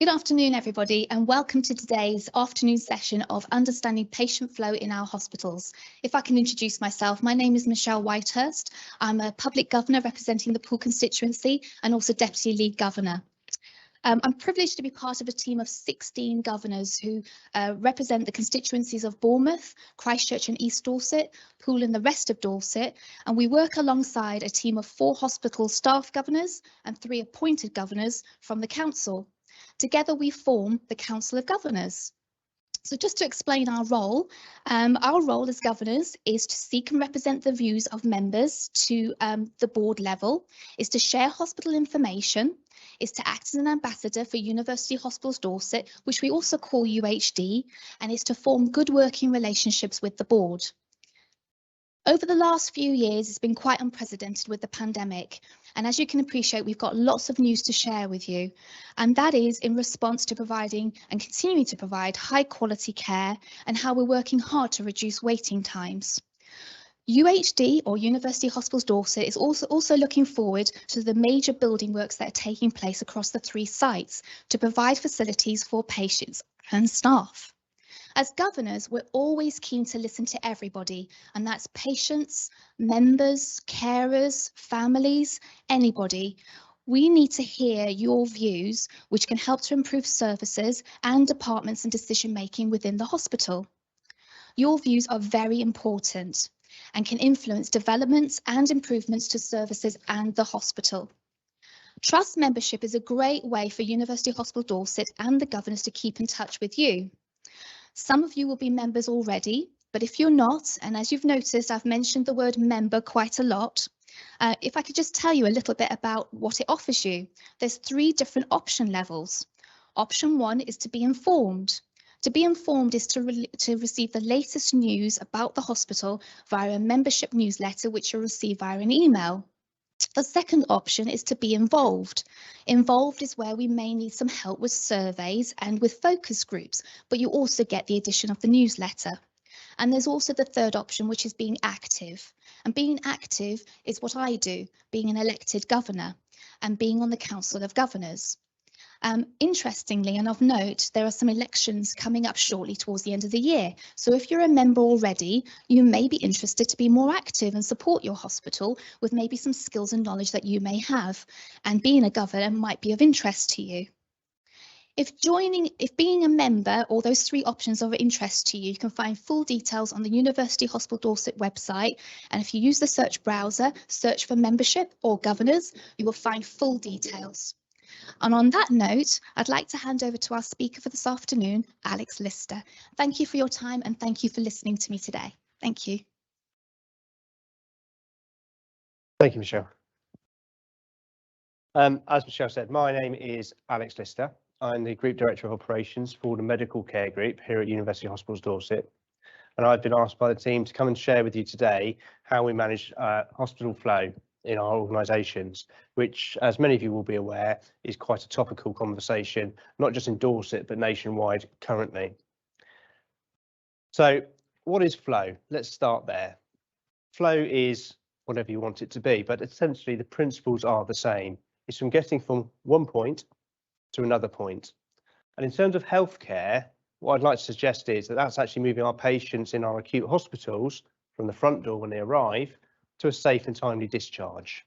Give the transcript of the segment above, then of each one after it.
Good afternoon, everybody, and welcome to today's afternoon session of Understanding Patient Flow in Our Hospitals. If I can introduce myself, my name is Michelle Whitehurst. I'm a Public Governor representing the Poole constituency and also Deputy Lead Governor. I'm privileged to be part of a team of 16 governors who represent the constituencies of Bournemouth, Christchurch and East Dorset, Poole and the rest of Dorset, and we work alongside a team of 4 hospital staff governors and 3 appointed governors from the council. Together we form the Council of Governors. So just to explain our role as governors is to seek and represent the views of members to the board level, is to share hospital information, is to act as an ambassador for University Hospitals Dorset, which we also call UHD, and is to form good working relationships with the board. Over the last few years, it's been quite unprecedented with the pandemic. And as you can appreciate, we've got lots of news to share with you. And that is in response to providing and continuing to provide high quality care and how we're working hard to reduce waiting times. UHD, or University Hospitals Dorset, is also looking forward to the major building works that are taking place across the 3 sites to provide facilities for patients and staff. As governors, we're always keen to listen to everybody, and that's patients, members, carers, families, anybody. We need to hear your views, which can help to improve services and departments and decision making within the hospital. Your views are very important and can influence developments and improvements to services and the hospital. Trust membership is a great way for University Hospital Dorset and the governors to keep in touch with you. Some of you will be members already, but if you're not, and as you've noticed, I've mentioned the word member quite a lot. If I could just tell you a little bit about what it offers you. There's 3 different option levels. Option 1 is to be informed. To be informed is to receive the latest news about the hospital via a membership newsletter, which you'll receive via an email. The second option is to be involved. Involved is where we may need some help with surveys and with focus groups, but you also get the addition of the newsletter. And there's also the third option, which is being active. And being active is what I do, being an elected governor and being on the Council of Governors. Interestingly and of note, there are some elections coming up shortly towards the end of the year. So if you're a member already, you may be interested to be more active and support your hospital with maybe some skills and knowledge that you may have. And being a governor might be of interest to you. If being a member or those 3 options are of interest to you, you can find full details on the University Hospital Dorset website. And if you use the search browser, search for membership or governors, you will find full details. And on that note, I'd like to hand over to our speaker for this afternoon, Alex Lister. Thank you for your time and thank you for listening to me today. Thank you. Thank you, Michelle. As Michelle said, my name is Alex Lister. I'm the Group Director of Operations for the Medical Care Group here at University Hospitals Dorset. And I've been asked by the team to come and share with you today how we manage hospital flow in our organisations, which, as many of you will be aware, is quite a topical conversation, not just in Dorset, but nationwide currently. So what is flow? Let's start there. Flow is whatever you want it to be, but essentially the principles are the same. It's from getting from one point to another point. And in terms of healthcare, what I'd like to suggest is that that's actually moving our patients in our acute hospitals from the front door when they arrive to a safe and timely discharge.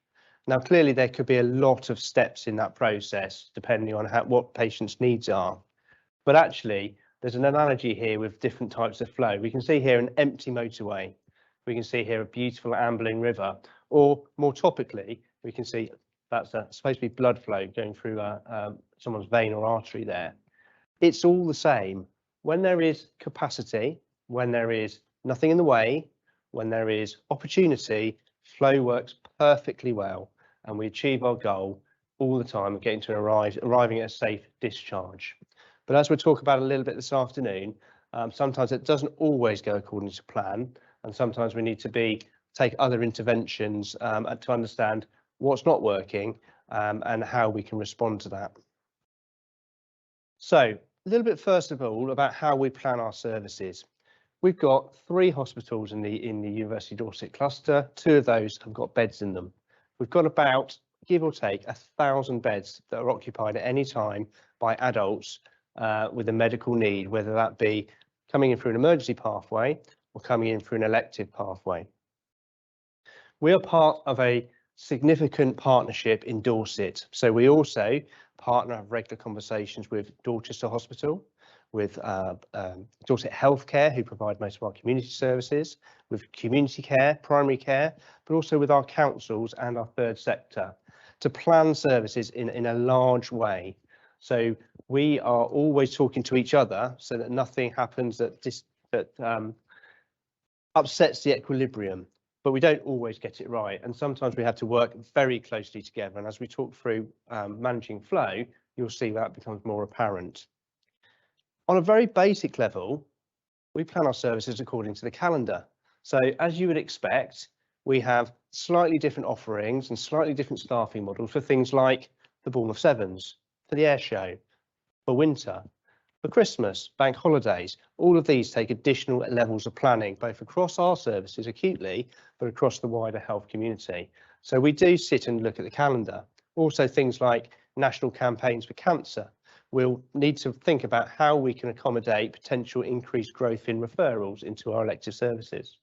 Now, clearly, there could be a lot of steps in that process, depending on what patients' needs are. But actually, there's an analogy here with different types of flow. We can see here an empty motorway. We can see here a beautiful ambling river, or more topically, we can see that's supposed to be blood flow going through someone's vein or artery there. It's all the same. When there is capacity, when there is nothing in the way, when there is opportunity, flow works perfectly well, and we achieve our goal all the time of getting to arriving at a safe discharge. But as we'll talk about a little bit this afternoon, sometimes it doesn't always go according to plan, and sometimes we need to take other interventions to understand what's not working and how we can respond to that. So a little bit first of all about how we plan our services. We've got 3 hospitals in the University Dorset cluster. 2 of those have got beds in them. We've got about give or take 1,000 beds that are occupied at any time by adults with a medical need, whether that be coming in through an emergency pathway or coming in through an elective pathway. We are part of a significant partnership in Dorset. So we also have regular conversations with Dorchester Hospital, with Dorset Healthcare, who provide most of our community services, with community care, primary care, but also with our councils and our third sector to plan services in a large way. So we are always talking to each other so that nothing happens that upsets the equilibrium, but we don't always get it right. And sometimes we have to work very closely together. And as we talk through managing flow, you'll see that becomes more apparent. On a very basic level, we plan our services according to the calendar. So as you would expect, we have slightly different offerings and slightly different staffing models for things like the Bournemouth Sevens, for the air show, for winter, for Christmas, bank holidays. All of these take additional levels of planning, both across our services acutely, but across the wider health community. So we do sit and look at the calendar. Also things like national campaigns for cancer. We'll need to think about how we can accommodate potential increased growth in referrals into our elective services.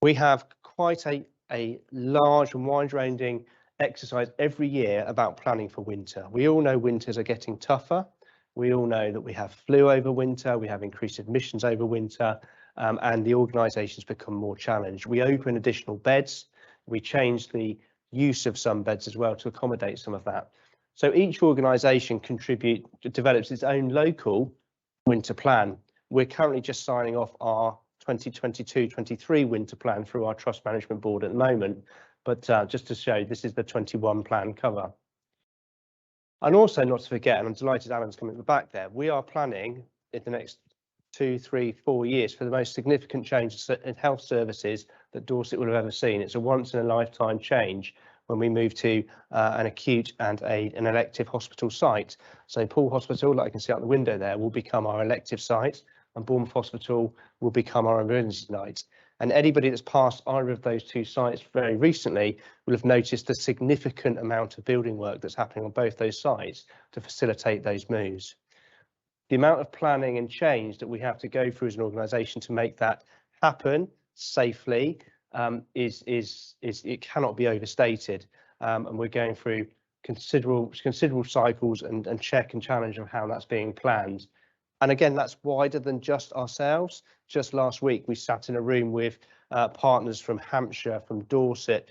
We have quite a large and wide-ranging exercise every year about planning for winter. We all know winters are getting tougher. We all know that we have flu over winter, we have increased admissions over winter, and the organisations become more challenged. We open additional beds, we change the use of some beds as well to accommodate some of that. So each organisation develops its own local winter plan. We're currently just signing off our 2022-23 winter plan through our trust management board at the moment, but just to show, this is the 21 plan cover. And also not to forget, and I'm delighted Alan's coming at the back there, we are planning in the next 2, 3, 4 years for the most significant changes in health services that Dorset will have ever seen. It's a once in a lifetime change when we move to an acute and an elective hospital site. So Poole Hospital, like I can see out the window there, will become our elective site, and Bournemouth Hospital will become our emergency site. And anybody that's passed either of those two sites very recently will have noticed the significant amount of building work that's happening on both those sites to facilitate those moves. The amount of planning and change that we have to go through as an organisation to make that happen safely it cannot be overstated. And we're going through considerable cycles and check and challenge of how that's being planned. And again, that's wider than just ourselves. Just last week, we sat in a room with partners from Hampshire, from Dorset,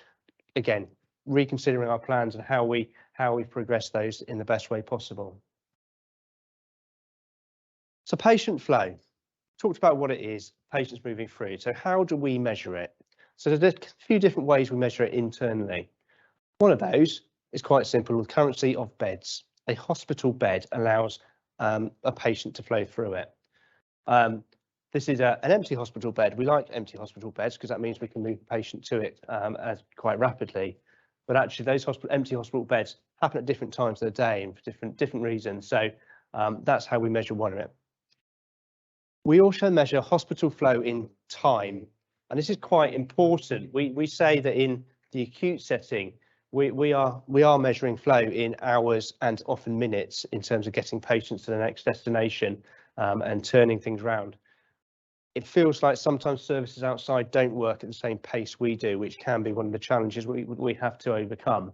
again, reconsidering our plans and how we progress those in the best way possible. So patient flow, talked about what it is, patients moving through. So how do we measure it? So there's a few different ways we measure it internally. One of those is quite simple, with currency of beds. A hospital bed allows a patient to flow through it. This is an empty hospital bed. We like empty hospital beds because that means we can move the patient to it quite rapidly. But actually, those empty hospital beds happen at different times of the day and for different reasons. So that's how we measure one of it. We also measure hospital flow in time, and this is quite important. We say that in the acute setting, we are measuring flow in hours and often minutes in terms of getting patients to the next destination and turning things around. It feels like sometimes services outside don't work at the same pace we do, which can be one of the challenges we have to overcome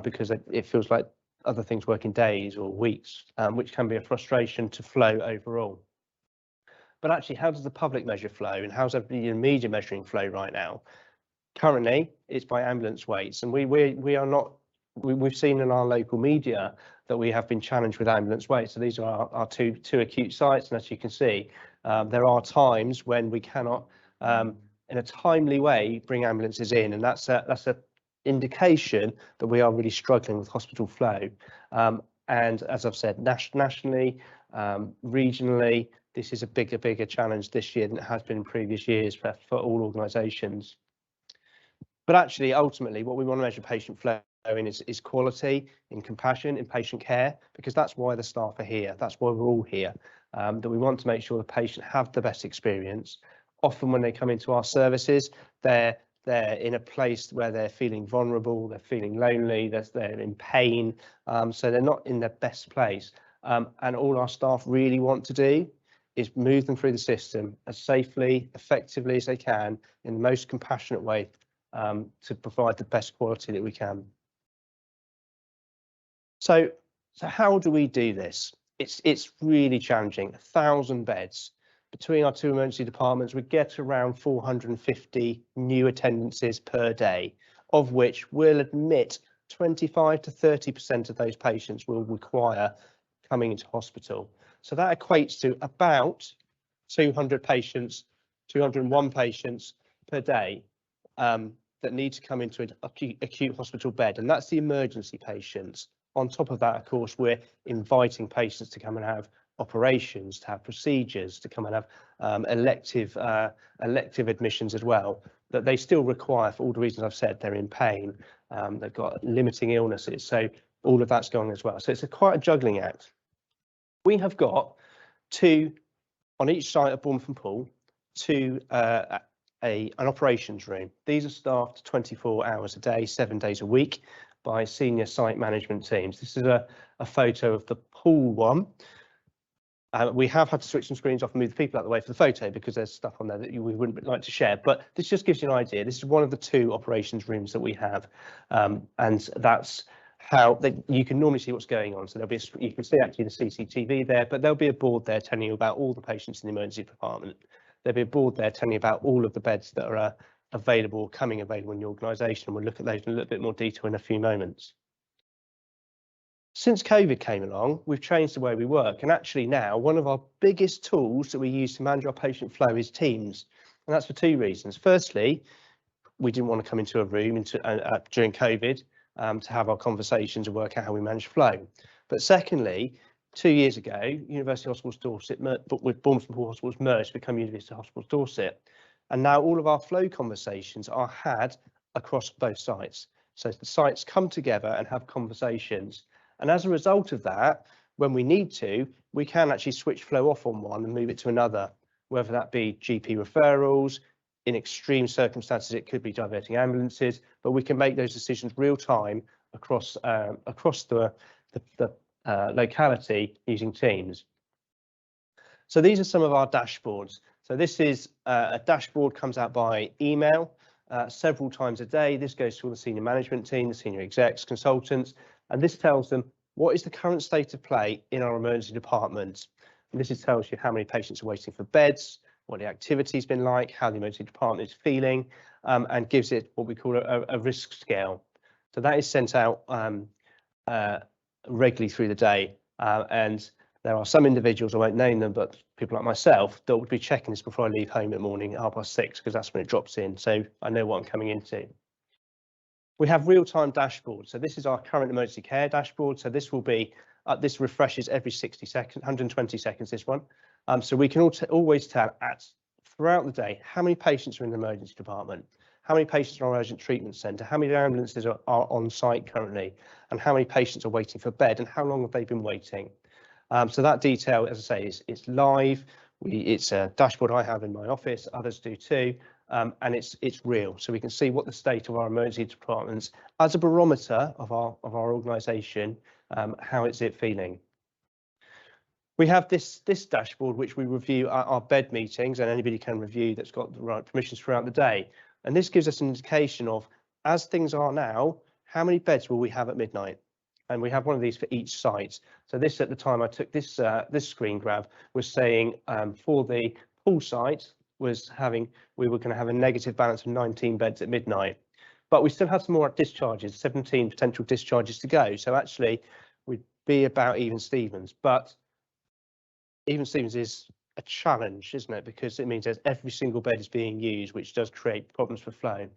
because it feels like other things work in days or weeks, which can be a frustration to flow overall. But actually, how does the public measure flow, and how's everybody in media measuring flow right now? Currently, it's by ambulance waits, and we've seen in our local media that we have been challenged with ambulance waits. So these are our two acute sites, and as you can see, there are times when we cannot, in a timely way, bring ambulances in, and that's a indication that we are really struggling with hospital flow. And as I've said, nationally, regionally, this is a bigger challenge this year than it has been in previous years for all organisations. But actually, ultimately, what we want to measure patient flow in is quality, in compassion, in patient care, because that's why the staff are here. That's why we're all here, that we want to make sure the patient have the best experience. Often when they come into our services, they're they're in a place where they're feeling vulnerable, they're feeling lonely, they're in pain, so they're not in their best place. And all our staff really want to do is move them through the system as safely, effectively as they can, in the most compassionate way, to provide the best quality that we can. So how do we do this? It's really challenging. 1,000 beds. Between our two emergency departments, we get around 450 new attendances per day, of which we'll admit 25 to 30% of those patients will require coming into hospital. So that equates to about 200 patients, 201 patients per day that need to come into an acute hospital bed, and that's the emergency patients. On top of that, of course, we're inviting patients to come and have operations, to have procedures, to come and have elective admissions as well, that they still require for all the reasons I've said. They're in pain, they've got limiting illnesses, so all of that's going as well. So it's quite a juggling act. We have got two on each site of Bournemouth and Poole, an operations room. These are staffed 24 hours a day, 7 days a week by senior site management teams. This is a photo of the Poole one. We have had to switch some screens off and move the people out of the way for the photo because there's stuff on there that we wouldn't like to share. But this just gives you an idea. This is one of the two operations rooms that we have, and that's how you can normally see what's going on. So there'll be you can see actually the CCTV there, but there'll be a board there telling you about all the patients in the emergency department. There'll be a board there telling you about all of the beds that are available, coming available in your organisation. We'll look at those in a little bit more detail in a few moments. Since COVID came along, we've changed the way we work, and actually now one of our biggest tools that we use to manage our patient flow is Teams, and that's for two reasons. Firstly, we didn't want to come into a room during COVID to have our conversations and work out how we manage flow. But secondly, 2 years ago, University Hospitals Dorset, with Bournemouth and Poole Hospitals merged to become University Hospitals Dorset, and now all of our flow conversations are had across both sites. So the sites come together and have conversations. And as a result of that, when we need to, we can actually switch flow off on one and move it to another, whether that be GP referrals. In extreme circumstances, it could be diverting ambulances, but we can make those decisions real time across the locality using Teams. So these are some of our dashboards. So this is a dashboard, comes out by email several times a day. This goes to all the senior management team, the senior execs, consultants, and this tells them what is the current state of play in our emergency department. And this tells you how many patients are waiting for beds, what the activity's been like, how the emergency department is feeling, and gives it what we call a risk scale. So that is sent out regularly through the day, and there are some individuals, I won't name them, but people like myself that would be checking this before I leave home at morning at 6:30, because that's when it drops in, so I know what I'm coming into. We have real-time dashboards. So this is our current emergency care dashboard. So this will be, this refreshes every 60 seconds, 120 seconds, this one. So we can always tell throughout the day how many patients are in the emergency department, how many patients are on our urgent treatment centre, how many ambulances are on site currently, and how many patients are waiting for bed, and how long have they been waiting. So that detail, as I say, it's live. It's a dashboard I have in my office, others do too, and it's real. So we can see what the state of our emergency departments as a barometer of our organisation, how is it feeling. We have this dashboard which we review at our bed meetings, and anybody can review that's got the right permissions throughout the day. And this gives us an indication of, as things are now, how many beds will we have at midnight? And we have one of these for each site. So this, at the time I took this screen grab, was saying for the Poole site we were going to have a negative balance of 19 beds at midnight, but we still had some more discharges, 17 potential discharges to go. So actually we'd be about even Stevens, but even Stevens is a challenge, isn't it? Because it means every single bed is being used, which does create problems for flow.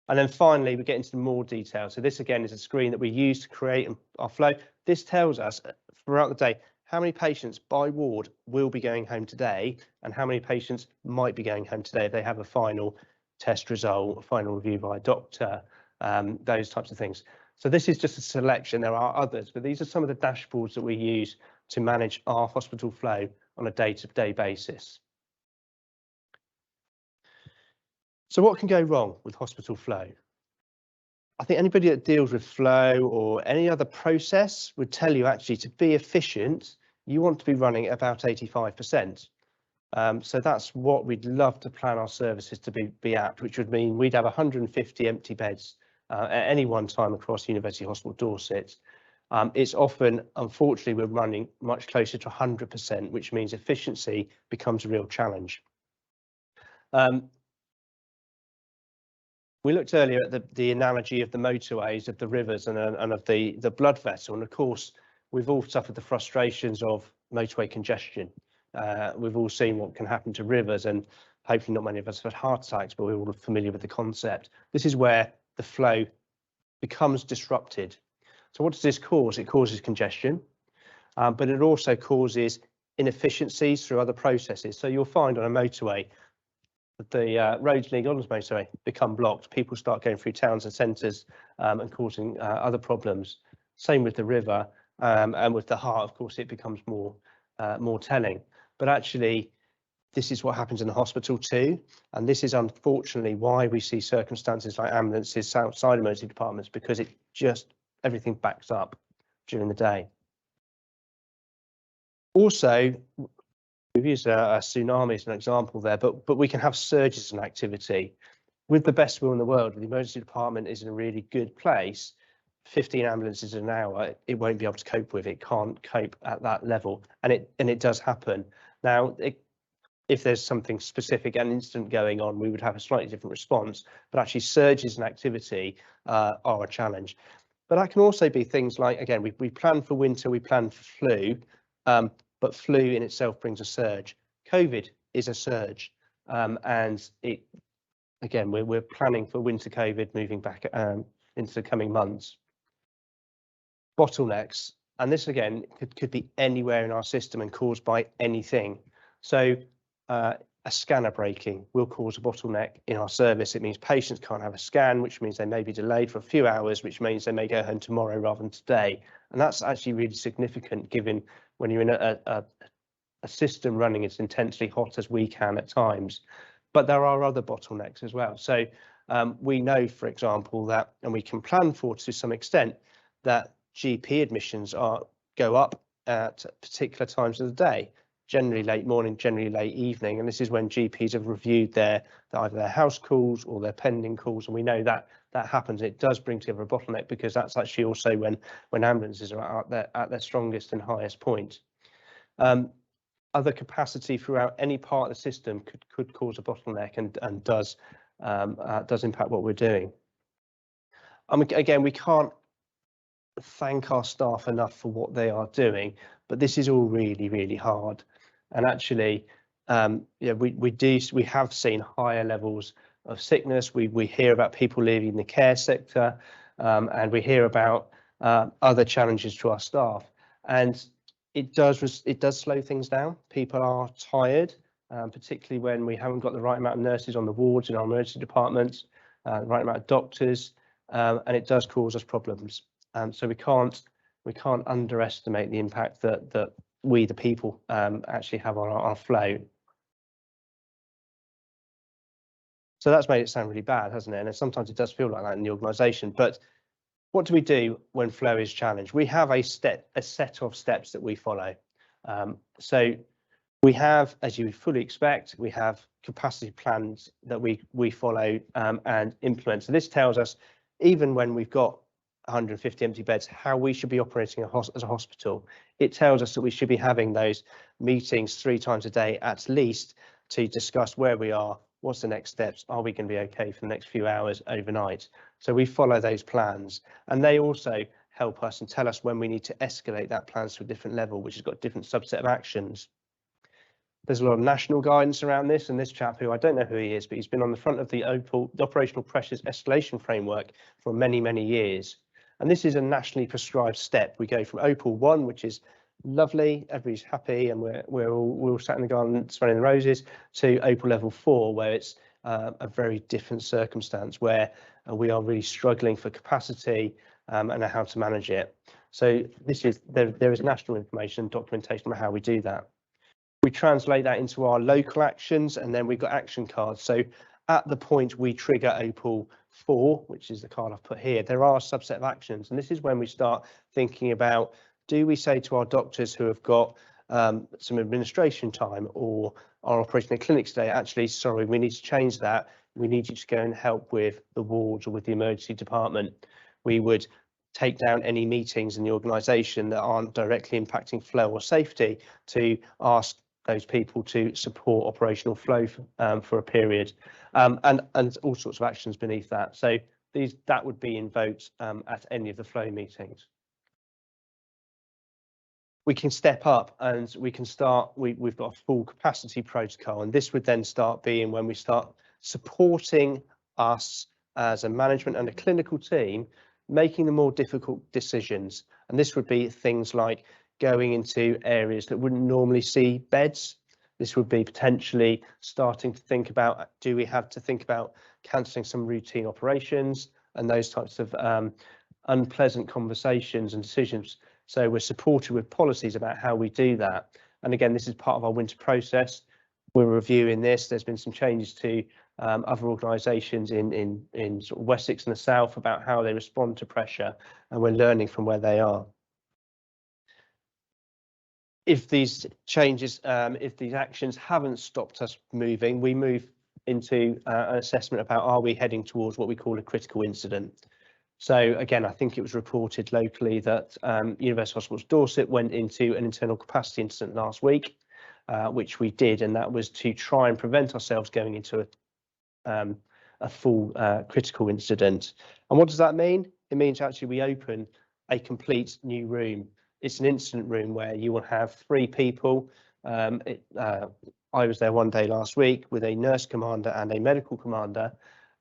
And then finally, we get into more detail. So this again is a screen that we use to create our flow. This tells us throughout the day how many patients by ward will be going home today, and how many patients might be going home today if they have a final test result, a final review by a doctor, those types of things. So this is just a selection. There are others, but these are some of the dashboards that we use to manage our hospital flow on a day-to-day basis. So what can go wrong with hospital flow? I think anybody that deals with flow or any other process would tell you actually to be efficient, you want to be running at about 85%. So that's what we'd love to plan our services to be at, which would mean we'd have 150 empty beds at any one time across University Hospital Dorset. It's often, unfortunately, we're running much closer to 100%, which means efficiency becomes a real challenge. We looked earlier at the analogy of the motorways, of the rivers and of the blood vessel. And of course, we've all suffered the frustrations of motorway congestion. We've all seen what can happen to rivers, and hopefully not many of us have had heart attacks, but we're all familiar with the concept. This is where the flow becomes disrupted. So what does this cause? It causes congestion, but it also causes inefficiencies through other processes. So you'll find on a motorway, the roads leading on the motorway become blocked. People start going through towns and centres and causing other problems. Same with the river, and with the heart, of course, it becomes more telling. But actually, this is what happens in the hospital too, and this is unfortunately why we see circumstances like ambulances outside emergency departments, because it just everything backs up during the day. Also, we've used a tsunami as an example there, but we can have surges in activity. With the best will in the world, the emergency department is in a really good place. 15 ambulances an hour, it won't be able to cope with. It can't cope at that level, and it does happen. Now, if there's something specific, an incident going on, we would have a slightly different response. But actually, surges in activity are a challenge. But that can also be things like, again, we plan for winter, we plan for flu. But flu in itself brings a surge. COVID is a surge, and again, we're planning for winter COVID moving back into the coming months. Bottlenecks, and this again could be anywhere in our system and caused by anything. So a scanner breaking will cause a bottleneck in our service. It means patients can't have a scan, which means they may be delayed for a few hours, which means they may go home tomorrow rather than today. And that's actually really significant, given when you're in a system running as intensely hot as we can at times. But there are other bottlenecks as well. So we know, for example, that, and we can plan for to some extent, that GP admissions go up at particular times of the day, generally late morning, generally late evening. And this is when GPs have reviewed either their house calls or their pending calls. And we know that happens. It does bring together a bottleneck, because that's actually also when ambulances are at their strongest and highest point. Other capacity throughout any part of the system could cause a bottleneck, and does impact what we're doing. Again, we can't thank our staff enough for what they are doing, but this is all really, really hard. And actually, we have seen higher levels of sickness. We hear about people leaving the care sector, and we hear about other challenges to our staff. And it does slow things down. People are tired, particularly when we haven't got the right amount of nurses on the wards in our emergency departments, the right amount of doctors, and it does cause us problems. So we can't underestimate the impact that we, the people, actually have on our flow. So that's made it sound really bad, hasn't it? And sometimes it does feel like that in the organisation. But what do we do when flow is challenged? We have a set of steps that we follow. So we have, as you would fully expect, we have capacity plans that we follow and implement. So this tells us, even when we've got 150 empty beds, how we should be operating as a hospital. It tells us that we should be having those meetings 3 times a day at least, to discuss where we are, what's the next steps, are we going to be okay for the next few hours overnight. So we follow those plans, and they also help us and tell us when we need to escalate that plans to a different level, which has got a different subset of actions. There's a lot of national guidance around this, and this chap, who I don't know who he is, but he's been on the front of the Operational Pressures Escalation Framework for many, many years. And this is a nationally prescribed step. We go from Opal 1, which is lovely, everybody's happy, and we're all sat in the garden smelling the roses, to Opal Level 4, where it's a very different circumstance, where we are really struggling for capacity and how to manage it. So there is national information and documentation about how we do that. We translate that into our local actions, and then we've got action cards. So at the point we trigger OPAL 4, which is the card I've put here, there are a subset of actions. And this is when we start thinking about, do we say to our doctors who have got some administration time or are operating their clinics today, actually, sorry, we need to change that. We need you to go and help with the wards or with the emergency department. We would take down any meetings in the organisation that aren't directly impacting flow or safety to ask those people to support operational flow for a period, and all sorts of actions beneath that. So that would be invoked at any of the flow meetings. We can step up and we can start, we've got a full capacity protocol, and this would then start being when we start supporting us as a management and a clinical team, making the more difficult decisions. And this would be things like going into areas that wouldn't normally see beds. This would be potentially starting to think about, do we have to think about cancelling some routine operations and those types of unpleasant conversations and decisions. So we're supported with policies about how we do that. And again, this is part of our winter process. We're reviewing this. There's been some changes to other organisations in sort of Wessex and the South about how they respond to pressure, and we're learning from where they are. If these changes, if these actions haven't stopped us moving, we move into an assessment about, are we heading towards what we call a critical incident? So again, I think it was reported locally that University Hospitals Dorset went into an internal capacity incident last week, which we did, and that was to try and prevent ourselves going into a full critical incident. And what does that mean? It means actually we open a complete new room. It's an incident room where you will have 3 people. I was there one day last week with a nurse commander and a medical commander,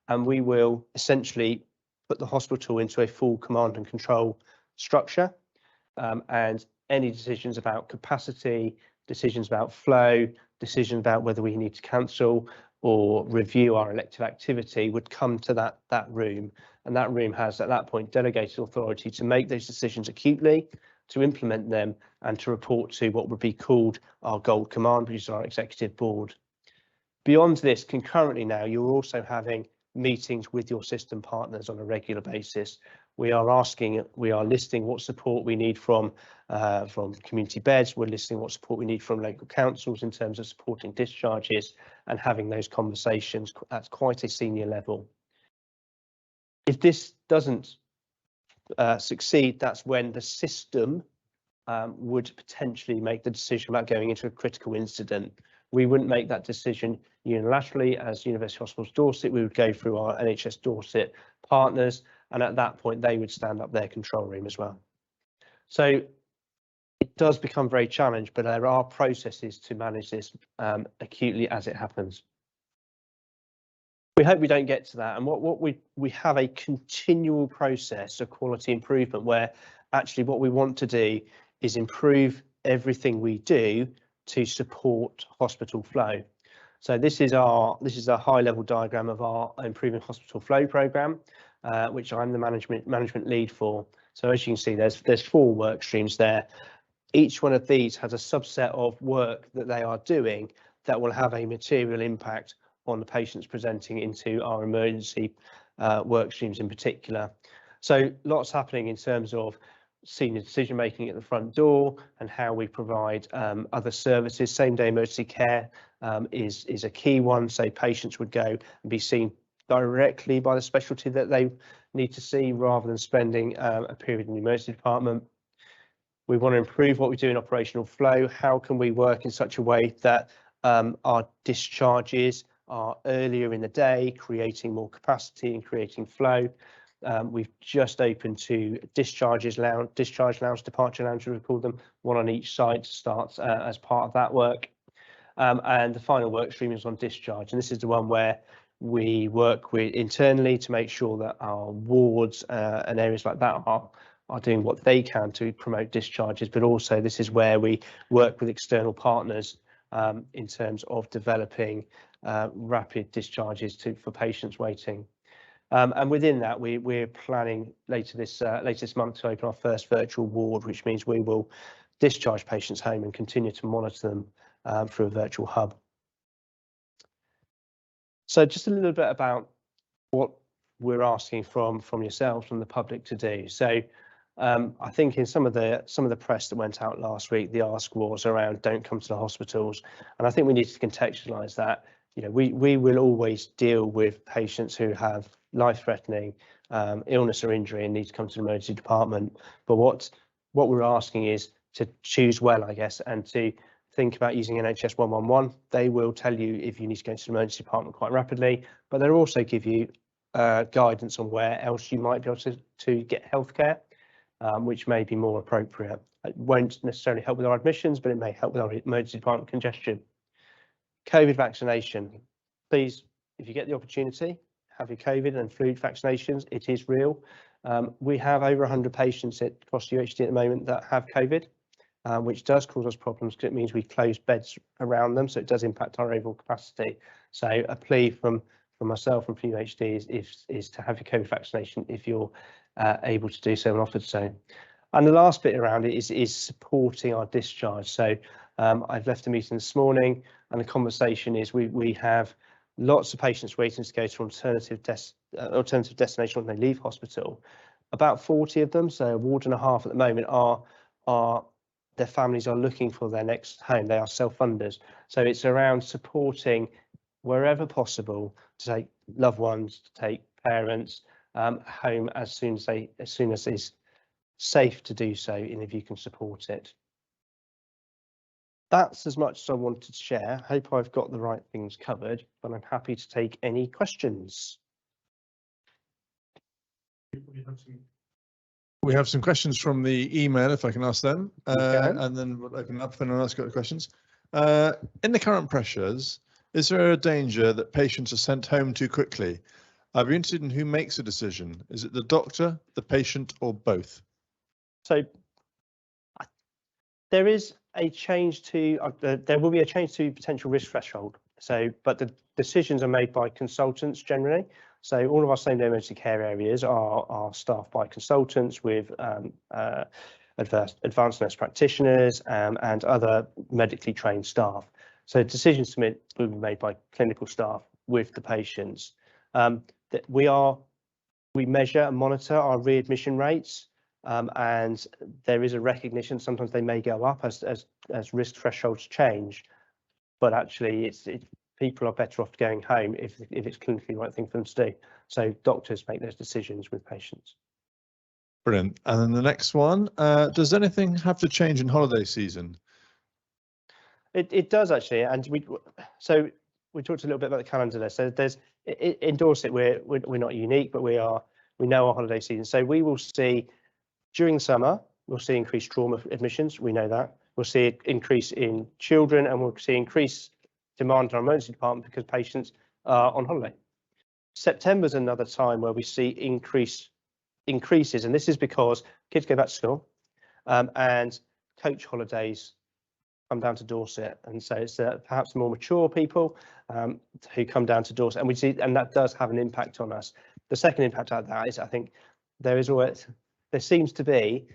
and we will essentially put the hospital into a full command and control structure, and any decisions about capacity, decisions about flow, decisions about whether we need to cancel or review our elective activity would come to that room, and that room has at that point delegated authority to make those decisions acutely, to implement them, and to report to what would be called our Gold Command, which is our executive board. Beyond this, concurrently now, you're also having meetings with your system partners on a regular basis. We are listing what support we need from community beds. We're listing what support we need from local councils in terms of supporting discharges and having those conversations at quite a senior level. If this doesn't succeed, that's when the system would potentially make the decision about going into a critical incident. We wouldn't make that decision unilaterally as University Hospitals Dorset. We would go through our NHS Dorset partners, and at that point they would stand up their control room as well. So it does become very challenging, but there are processes to manage this acutely as it happens. We hope we don't get to that, and we have a continual process of quality improvement where actually what we want to do is improve everything we do to support hospital flow. So this is a high-level diagram of our Improving Hospital Flow programme, which I'm the management lead for. So as you can see, there's 4 work streams there. Each one of these has a subset of work that they are doing that will have a material impact on the patients presenting into our emergency work streams in particular. So lots happening in terms of senior decision making at the front door and how we provide other services. Same day emergency care is a key one, so patients would go and be seen directly by the specialty that they need to see rather than spending a period in the emergency department. We want to improve what we do in operational flow. How can we work in such a way that our discharges are earlier in the day, creating more capacity and creating flow? We've just opened 2 discharge lounge, departure lounge, we call them, 1 on each side starts as part of that work. And the final work stream is on discharge, and this is the one where we work with internally to make sure that our wards and areas like that are doing what they can to promote discharges, but also this is where we work with external partners in terms of developing rapid discharges for patients waiting. And within that, we're planning later this month to open our first virtual ward, which means we will discharge patients home and continue to monitor them through a virtual hub. So just a little bit about what we're asking from yourselves, from the public to do. So I think in some of the press that went out last week, the ask was around don't come to the hospitals, and I think we need to contextualise that. You know, we will always deal with patients who have life-threatening illness or injury and need to come to the emergency department. But what we're asking is to choose well, I guess, and to think about using NHS 111. They will tell you if you need to go to the emergency department quite rapidly, but they'll also give you guidance on where else you might be able to get healthcare, which may be more appropriate. It won't necessarily help with our admissions, but it may help with our emergency department congestion. COVID vaccination. Please, if you get the opportunity, have your COVID and flu vaccinations. It is real. We have over 100 patients across UHD at the moment that have COVID, which does cause us problems because it means we close beds around them, so it does impact our overall capacity. So a plea from myself and from UHD is to have your COVID vaccination if you're able to do so and offered so. And the last bit around it is supporting our discharge. So I've left a meeting this morning, and the conversation is we have lots of patients waiting to go to alternative destination when they leave hospital. About 40 of them, so a ward and a half at the moment, are their families are looking for their next home. They are self-funders. So it's around supporting wherever possible to take loved ones, to take parents home as soon as it's safe to do so, and if you can support it. That's as much as I wanted to share. Hope I've got the right things covered, but I'm happy to take any questions. We have some questions from the email, if I can ask them, and then we'll open up if anyone else got questions. In the current pressures, is there a danger that patients are sent home too quickly? I'd be interested in who makes a decision. Is it the doctor, the patient, or both? So there is a change to, there will be a change to potential risk threshold. So, but the decisions are made by consultants generally. So all of our same-day emergency care areas are staffed by consultants with advanced nurse practitioners and other medically trained staff. So decisions will be made by clinical staff with the patients. That we measure and monitor our readmission rates, and there is a recognition. Sometimes they may go up as risk thresholds change, but actually people are better off going home if it's clinically the right thing for them to do. So doctors make those decisions with patients. Brilliant. And then the next one, does anything have to change in holiday season? It does actually, and we talked a little bit about the calendar there. So in Dorset we're not unique, but we know our holiday season. So we will see during the summer we'll see increased trauma admissions. We know that we'll see an increase in children, and we'll see increased demand in our emergency department because patients are on holiday. September's another time where we see increases, and this is because kids go back to school, and coach holidays come down to Dorset, and so it's perhaps more mature people who come down to Dorset, and we see, and that does have an impact on us. The second impact of that is, I think there seems to be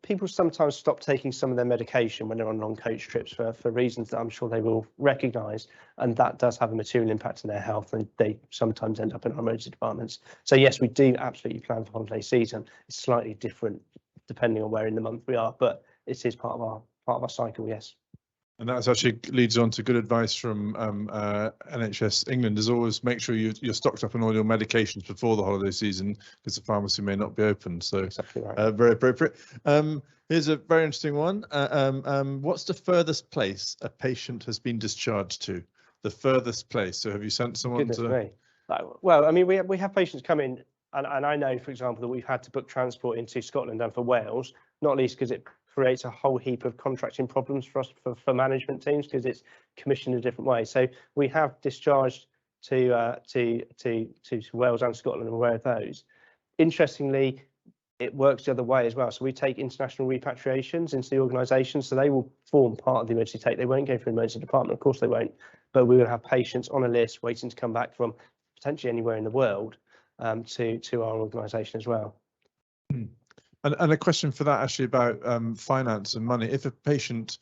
people sometimes stop taking some of their medication when they're on long coach trips for reasons that I'm sure they will recognise, and that does have a material impact on their health, and they sometimes end up in our emergency departments. So yes, we do absolutely plan for holiday season. It's slightly different depending on where in the month we are, but it is part of our cycle, yes. And that actually leads on to good advice from NHS England, is always make sure you're stocked up on all your medications before the holiday season, because the pharmacy may not be open. So exactly right. Very appropriate. Here's a very interesting one. What's the furthest place a patient has been discharged to? The furthest place. So have you sent someone Goodness to? Me. Well, I mean, we have patients come in, and I know, for example, that we've had to book transport into Scotland and for Wales, not least because it creates a whole heap of contracting problems for us for management teams, because it's commissioned in a different way. So we have discharged to Wales and Scotland, and we're aware of those. Interestingly, it works the other way as well. So we take international repatriations into the organisation, so they will form part of the emergency take. They won't go through an emergency department, of course they won't, but we will have patients on a list waiting to come back from potentially anywhere in the world to our organisation as well. And a question for that actually about finance and money. If a patient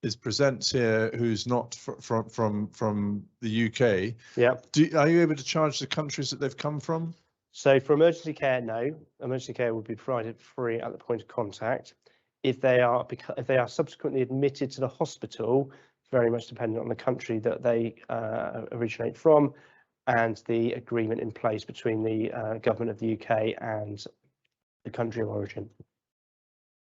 is presents here who's not from the UK. Yeah. Are you able to charge the countries that they've come from? So for emergency care, no. Emergency care will be provided free at the point of contact. If they are subsequently admitted to the hospital, very much dependent on the country that they originate from, and the agreement in place between the government of the UK and the country of origin.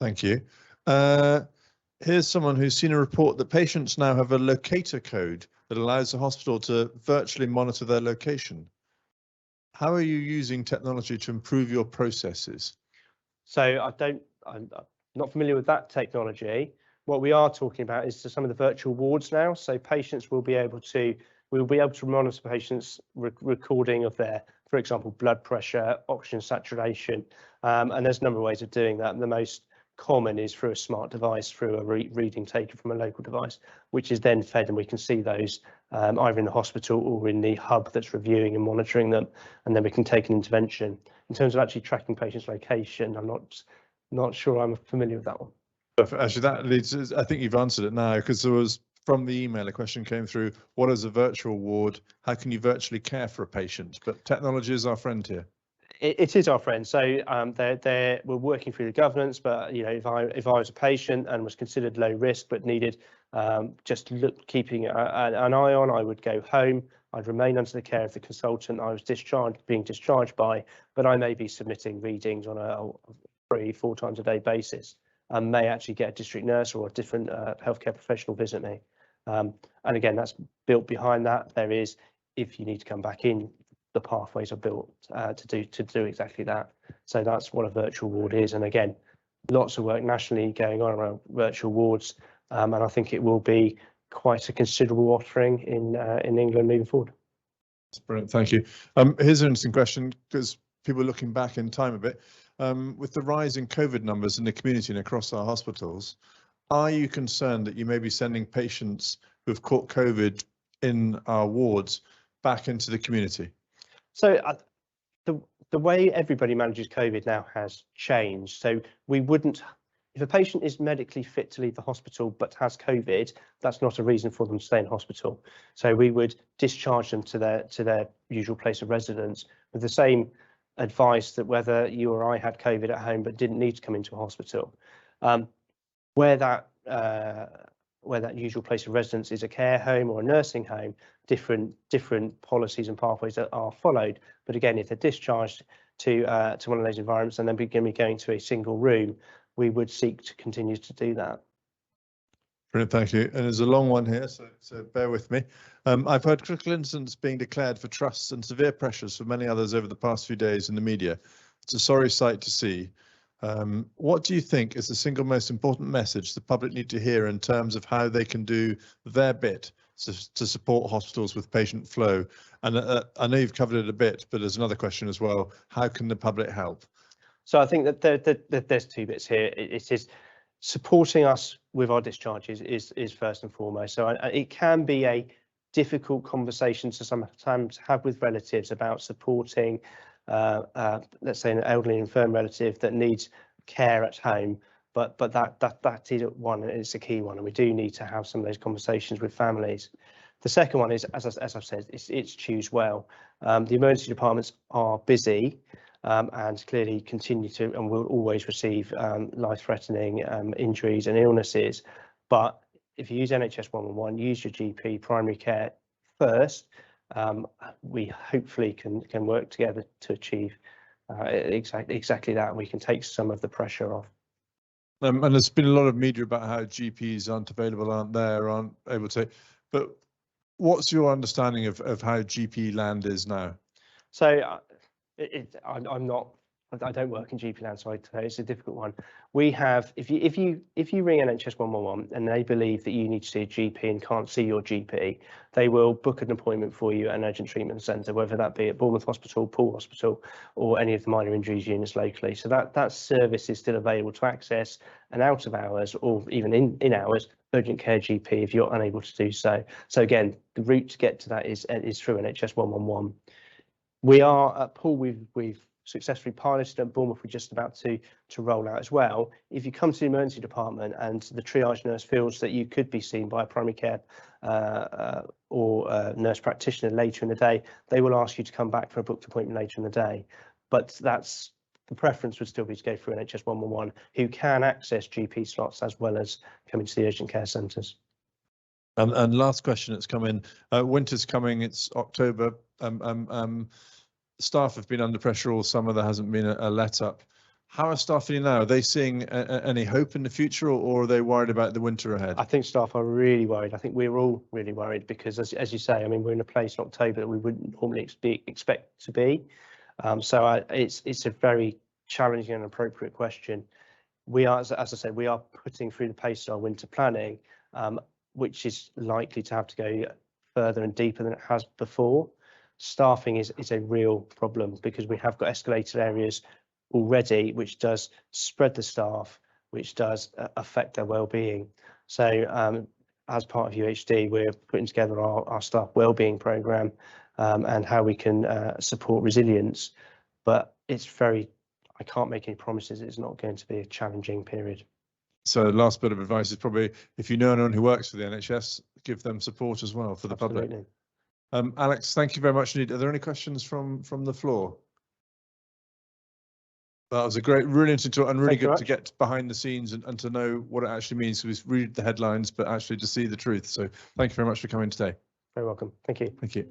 Thank you. Here's someone who's seen a report that patients now have a locator code that allows the hospital to virtually monitor their location. How are you using technology to improve your processes? So I'm not familiar with that technology. What we are talking about is some of the virtual wards now. So patients will be able to monitor patients' recording of their, for example, blood pressure, oxygen saturation, and there's a number of ways of doing that. And the most common is through a smart device, through a reading taken from a local device, which is then fed, and we can see those either in the hospital or in the hub that's reviewing and monitoring them, and then we can take an intervention. In terms of actually tracking patients' location, I'm not sure I'm familiar with that one. Actually, that leads, I think you've answered it now, because there was, from the email, a question came through, what is a virtual ward? How can you virtually care for a patient? But technology is our friend here. It is our friend. So we're working through the governance, but if I was a patient and was considered low risk but needed keeping an eye on, I would go home. I'd remain under the care of the consultant I was being discharged by, but I may be submitting readings on a 3-4 times a day basis, and may actually get a district nurse or a different healthcare professional visit me. And again, that's built behind that. There is, if you need to come back in, the pathways are built to do exactly that. So that's what a virtual ward is. And again, lots of work nationally going on around virtual wards, and I think it will be quite a considerable offering in England moving forward. That's brilliant, thank you. Here's an interesting question, because people are looking back in time a bit. With the rise in COVID numbers in the community and across our hospitals, are you concerned that you may be sending patients who've caught COVID in our wards back into the community? So the way everybody manages COVID now has changed. So we wouldn't, if a patient is medically fit to leave the hospital but has COVID, that's not a reason for them to stay in hospital. So we would discharge them to their usual place of residence with the same advice that whether you or I had COVID at home but didn't need to come into a hospital. Where that usual place of residence is a care home or a nursing home, different policies and pathways that are followed. But again, if they're discharged to one of those environments and then begin going to a single room, we would seek to continue to do that. Brilliant, thank you. And there's a long one here, so bear with me. I've heard critical incidents being declared for trusts and severe pressures for many others over the past few days in the media. It's a sorry sight to see. What do you think is the single most important message the public need to hear in terms of how they can do their bit to support hospitals with patient flow? And I know you've covered it a bit, but there's another question as well. How can the public help? So I think that there's two bits here. It is supporting us with our discharges is first and foremost. So it can be a difficult conversation to sometimes have with relatives about supporting let's say an elderly infirm relative that needs care at home, but that is one, it's a key one, and we do need to have some of those conversations with families. The second one is, as I've said, it's choose well. The emergency departments are busy and clearly continue to and will always receive life-threatening injuries and illnesses, but if you use NHS 111, use your GP primary care first. We hopefully can work together to achieve exactly that, and we can take some of the pressure off. And there's been a lot of media about how GPs aren't available, aren't able to. But what's your understanding of how GP land is now? So I don't work in GP land, so it's a difficult one. We have, if you ring NHS 111 and they believe that you need to see a GP and can't see your GP, they will book an appointment for you at an urgent treatment centre, whether that be at Bournemouth Hospital, Poole Hospital, or any of the minor injuries units locally. So that service is still available to access, and out of hours or even in hours, urgent care GP if you're unable to do so. So again, the route to get to that is through NHS 111. We are at Poole. We've successfully piloted at Bournemouth. We're just about to roll out as well. If you come to the emergency department and the triage nurse feels that you could be seen by a primary care or nurse practitioner later in the day, they will ask you to come back for a booked appointment later in the day. But the preference would still be to go through NHS 111, who can access GP slots as well as coming to the urgent care centres. And last question that's come in, winter's coming, it's October. Staff have been under pressure all summer, there hasn't been a let up. How are staff feeling now? Are they seeing any hope in the future, or are they worried about the winter ahead? I think staff are really worried. I think we're all really worried because, as you say, I mean, we're in a place in October that we wouldn't normally expect to be. So it's a very challenging and appropriate question. We are, as I said, we are putting through the pace of our winter planning, which is likely to have to go further and deeper than it has before. Staffing is a real problem because we have got escalated areas already, which does spread the staff, which does affect their well-being. So as part of UHD, we're putting together our staff well-being programme and how we can support resilience. But I can't make any promises. It's not going to be a challenging period. So last bit of advice is probably, if you know anyone who works for the NHS, give them support as well for the public. Alex, thank you very much indeed. Are there any questions from the floor? That was a great, really interesting talk, and really good to get behind the scenes and to know what it actually means. So we read the headlines, but actually to see the truth. So thank you very much for coming today. Very welcome. Thank you. Thank you.